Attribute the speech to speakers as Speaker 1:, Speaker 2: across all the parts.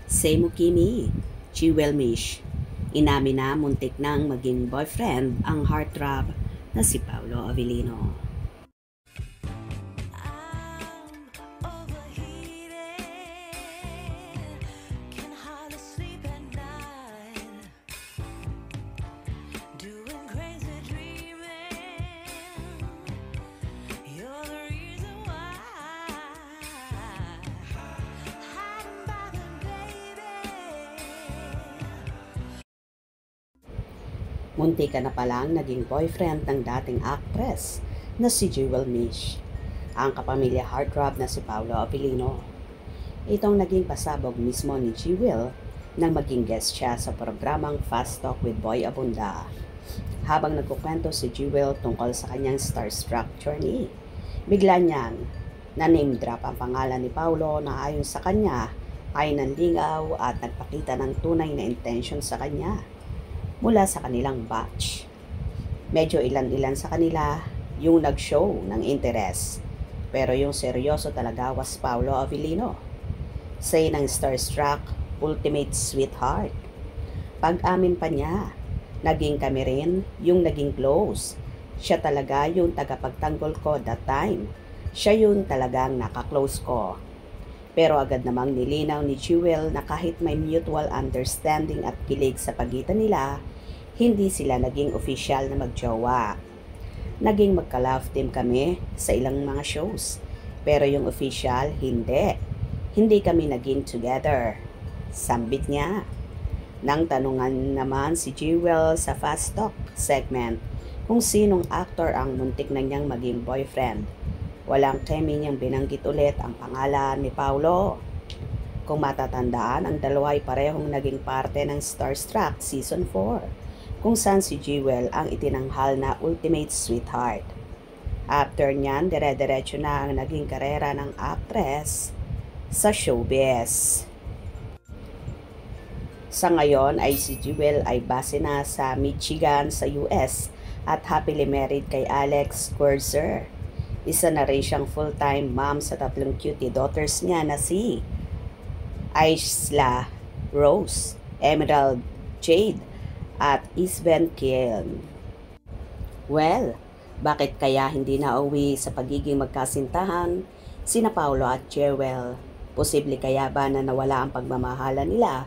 Speaker 1: Same Kimi, Jewel Mish. Inamin na muntik nang maging boyfriend ang heartthrob na si Paolo Avellino. Munti ka na palang naging boyfriend ng dating actress na si Jewel Mish, ang kapamilya heartthrob na si Paolo Avellino. Itong naging pasabog mismo ni Jewel nang maging guest siya sa programang Fast Talk with Boy Abunda. Habang nagkukwento si Jewel tungkol sa kanyang starstruck journey, bigla niyang na-name drop ang pangalan ni Paolo na ayon sa kanya ay nanligaw at nagpakita ng tunay na intention sa kanya mula sa kanilang batch. Medyo ilan-ilan sa kanila yung nag-show ng interest, pero yung seryoso talaga was Paolo Avellino. Say ng starstruck, ultimate sweetheart. Pag-amin pa niya, naging kami rin yung naging close. Siya talaga yung tagapagtanggol ko that time. Siya yung talagang nakaklose ko. Pero agad namang nilinaw ni Jewel na kahit may mutual understanding at kilig sa pagitan nila, hindi sila naging official na magjowa. Naging magka-love team kami sa ilang mga shows, pero yung official, hindi. Hindi kami naging together. Sambit niya. Nang tanungan naman si Jewel sa Fast Talk segment kung sinong actor ang muntik na niyang maging boyfriend, walang kemi niyang binanggit ulit ang pangalan ni Paolo. Kung matatandaan, ang dalawa ay parehong naging parte ng Starstruck Season 4, kung saan si Jewel ang itinanghal na ultimate sweetheart. After niyan, dire-diretso na ang naging karera ng actress sa showbiz. Sa ngayon ay si Jewel ay base na sa Michigan sa US at happily married kay Alex Scherzer. Isa na rin siyang full-time mom sa 3 cutie daughters niya na si Isla Rose, Emerald Jade, at Isben Kiel. Well, bakit kaya hindi nauwi sa pagiging magkasintahan sina Paolo at Jewel? Posible kaya ba na nawala ang pagmamahalan nila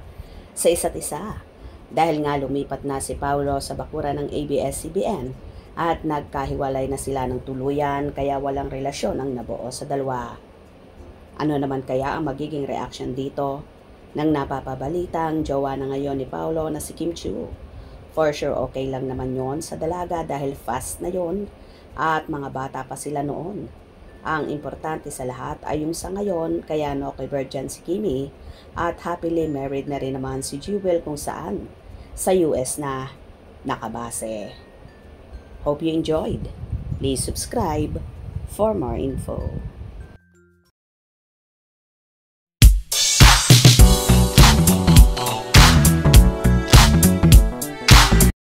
Speaker 1: sa isa't isa? Dahil nga lumipat na si Paolo sa bakuran ng ABS-CBN at nagkahiwalay na sila ng tuluyan, kaya walang relasyon ang nabuo sa dalawa. Ano naman kaya ang magiging reaction dito nang napapabalitang jowa na ngayon ni Paolo na si Kim Chiu? For sure okay lang naman yon sa dalaga dahil fast na yon at mga bata pa sila noon. Ang importante sa lahat ay yung sa ngayon, kaya no kay Virgin si Kimi at happily married na rin naman si Jewel kung saan sa US na nakabase. Hope you enjoyed. Please subscribe for more info.